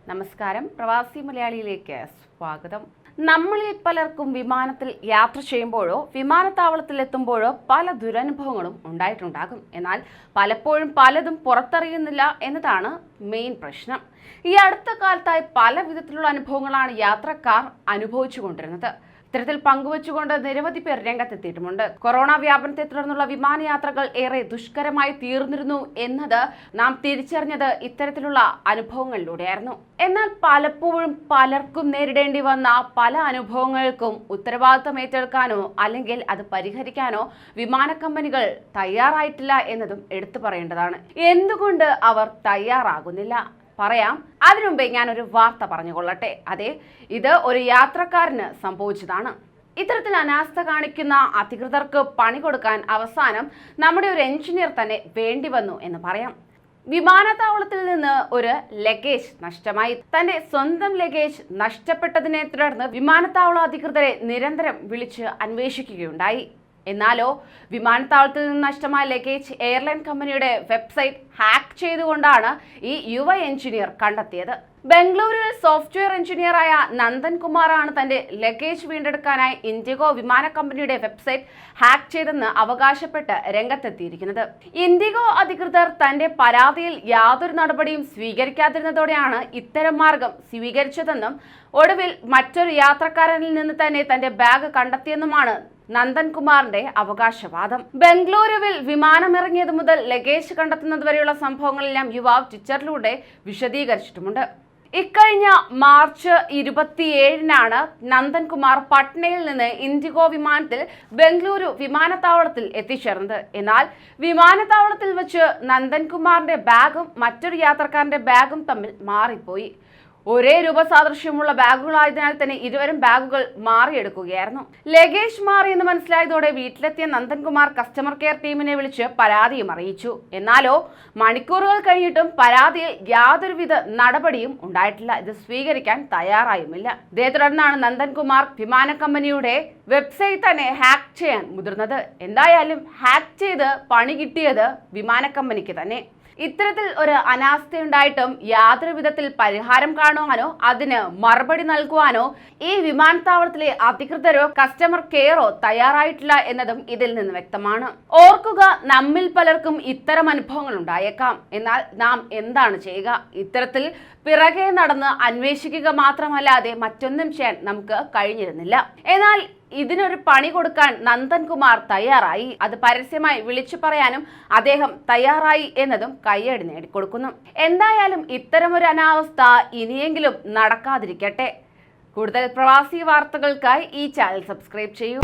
നമസ്കാരം, പ്രവാസി മലയാളിയിലേക്ക് സ്വാഗതം. നമ്മളിൽ പലർക്കും വിമാനത്തിൽ യാത്ര ചെയ്യുമ്പോഴോ വിമാനത്താവളത്തിൽ എത്തുമ്പോഴോ പല ദുരനുഭവങ്ങളും ഉണ്ടായിട്ടുണ്ടാകും. എന്നാൽ പലപ്പോഴും പലതും പുറത്തറിയുന്നില്ല എന്നതാണ് മെയിൻ പ്രശ്നം. ഈ അടുത്ത കാലത്തായി പല വിധത്തിലുള്ള അനുഭവങ്ങളാണ് യാത്രക്കാർ അനുഭവിച്ചു കൊണ്ടിരുന്നത്. ഇത്തരത്തിൽ പങ്കുവച്ചുകൊണ്ട് നിരവധി പേർ രംഗത്തെത്തിയിട്ടുമുണ്ട്. കൊറോണ വ്യാപനത്തെ തുടർന്നുള്ള വിമാനയാത്രകൾ ഏറെ ദുഷ്കരമായി തീർന്നിരുന്നു എന്നത് നാം തിരിച്ചറിഞ്ഞത് ഇത്തരത്തിലുള്ള അനുഭവങ്ങളിലൂടെയായിരുന്നു. എന്നാൽ പലപ്പോഴും പലർക്കും നേരിടേണ്ടി വന്ന പല അനുഭവങ്ങൾക്കും ഉത്തരവാദിത്തം ഏറ്റെടുക്കാനോ അല്ലെങ്കിൽ അത് പരിഹരിക്കാനോ വിമാന കമ്പനികൾ തയ്യാറായിട്ടില്ല എന്നതും എടുത്തു പറയേണ്ടതാണ്. എന്തുകൊണ്ട് അവർ തയ്യാറാകുന്നില്ല? പറയാം. അതിനുമുമ്പേ ഞാനൊരു വാർത്ത പറഞ്ഞുകൊള്ളട്ടെ. അതെ, ഇത് ഒരു യാത്രക്കാരന് സംഭവിച്ചതാണ്. ഇത്തരത്തിൽ അനാസ്ഥ കാണിക്കുന്ന അധികൃതർക്ക് പണി കൊടുക്കാൻ അവസാനം നമ്മുടെ ഒരു എഞ്ചിനീയർ തന്നെ വേണ്ടി വന്നു എന്ന് പറയാം. വിമാനത്താവളത്തിൽ നിന്ന് ഒരു ലഗേജ് നഷ്ടമായി. തന്റെ സ്വന്തം ലഗേജ് നഷ്ടപ്പെട്ടതിനെ തുടർന്ന് വിമാനത്താവള അധികൃതരെ നിരന്തരം വിളിച്ച് അന്വേഷിക്കുകയുണ്ടായി. എന്നാലോ വിമാനത്താവളത്തിൽ നിന്ന് നഷ്ടമായ ലഗേജ് എയർലൈൻ കമ്പനിയുടെ വെബ്സൈറ്റ് ഹാക്ക് ചെയ്തുകൊണ്ടാണ് ഈ യുവ എഞ്ചിനീയർ കണ്ടെത്തിയത്. ബംഗളൂരുവിൽ സോഫ്റ്റ്വെയർ എഞ്ചിനീയറായ നന്ദൻ കുമാറാണ് തന്റെ ലഗേജ് വീണ്ടെടുക്കാനായി ഇൻഡിഗോ വിമാന കമ്പനിയുടെ വെബ്സൈറ്റ് ഹാക്ക് ചെയ്തെന്ന് അവകാശപ്പെട്ട് രംഗത്തെത്തിയിരിക്കുന്നത്. ഇൻഡിഗോ അധികൃതർ തന്റെ പരാതിയിൽ യാതൊരു നടപടിയും സ്വീകരിക്കാതിരുന്നതോടെയാണ് ഇത്തരം മാർഗം സ്വീകരിച്ചതെന്നും ഒടുവിൽ മറ്റൊരു യാത്രക്കാരനിൽ നിന്ന് തന്നെ തന്റെ ബാഗ് കണ്ടെത്തിയെന്നുമാണ് നന്ദൻ കുമാറിന്റെ അവകാശവാദം. ബംഗളൂരുവിൽ വിമാനമിറങ്ങിയത് മുതൽ ലഗേജ് കണ്ടെത്തുന്നത് വരെയുള്ള സംഭവങ്ങളെല്ലാം യുവാവ് ട്വിറ്ററിലൂടെ വിശദീകരിച്ചിട്ടുമുണ്ട്. ഇക്കഴിഞ്ഞ മാർച്ച് 27-നാണ് നന്ദൻകുമാർ പട്നയിൽ നിന്ന് ഇൻഡിഗോ വിമാനത്തിൽ ബംഗളൂരു വിമാനത്താവളത്തിൽ എത്തിച്ചേർന്നത്. എന്നാൽ വിമാനത്താവളത്തിൽ വെച്ച് നന്ദൻകുമാറിന്റെ ബാഗും മറ്റൊരു യാത്രക്കാരന്റെ ബാഗും തമ്മിൽ മാറിപ്പോയി. ഒരേ രൂപസാദൃശ്യമുള്ള ബാഗുകളായതിനാൽ തന്നെ ഇരുവരും ബാഗുകൾ മാറിയെടുക്കുകയായിരുന്നു. ലഗേജ് മാറിയെന്ന് മനസ്സിലായതോടെ വീട്ടിലെത്തിയ നന്ദൻകുമാർ കസ്റ്റമർ കെയർ ടീമിനെ വിളിച്ച് പരാതിയും അറിയിച്ചു. എന്നാലോ മണിക്കൂറുകൾ കഴിഞ്ഞിട്ടും പരാതിയിൽ യാതൊരുവിധ നടപടിയും ഉണ്ടായിട്ടില്ല. ഇത് സ്വീകരിക്കാൻ തയ്യാറായുമില്ല. ഇതേ തുടർന്നാണ് നന്ദൻകുമാർ വിമാന കമ്പനിയുടെ വെബ്സൈറ്റ് തന്നെ ഹാക്ക് ചെയ്യാൻ മുതിർന്നത്. എന്തായാലും ഹാക്ക് ചെയ്ത് പണി കിട്ടിയത് വിമാന കമ്പനിക്ക് തന്നെ. ഇത്തരത്തിൽ ഒരു അനാസ്ഥയുണ്ടായിട്ടും യാതൊരു വിധത്തിൽ പരിഹാരം കാണുവാനോ അതിന് മറുപടി നൽകുവാനോ ഈ വിമാനത്താവളത്തിലെ അധികൃതരോ കസ്റ്റമർ കെയറോ തയ്യാറായിട്ടില്ല എന്നതും ഇതിൽ നിന്ന് വ്യക്തമാണ്. ഓർക്കുക, നമ്മിൽ പലർക്കും ഇത്തരം അനുഭവങ്ങൾ ഉണ്ടായേക്കാം. എന്നാൽ നാം എന്താണ് ചെയ്യുക? ഇത്തരത്തിൽ പിറകെ നടന്ന് അന്വേഷിക്കുക മാത്രമല്ലാതെ മറ്റൊന്നും ചെയ്യാൻ നമുക്ക് കഴിഞ്ഞിരുന്നില്ല. എന്നാൽ ഇതിനൊരു പണി കൊടുക്കാൻ നന്ദൻകുമാർ തയ്യാറായി. അത് പരസ്യമായി വിളിച്ചു പറയാനും അദ്ദേഹം തയ്യാറായി എന്നതും കയ്യടി നേടിക്കൊടുക്കുന്നു. എന്തായാലും ഇത്തരമൊരു അനാവസ്ഥ ഇനിയെങ്കിലും നടക്കാതിരിക്കട്ടെ. കൂടുതൽ പ്രവാസി വാർത്തകൾക്കായി ഈ ചാനൽ സബ്സ്ക്രൈബ് ചെയ്യൂ.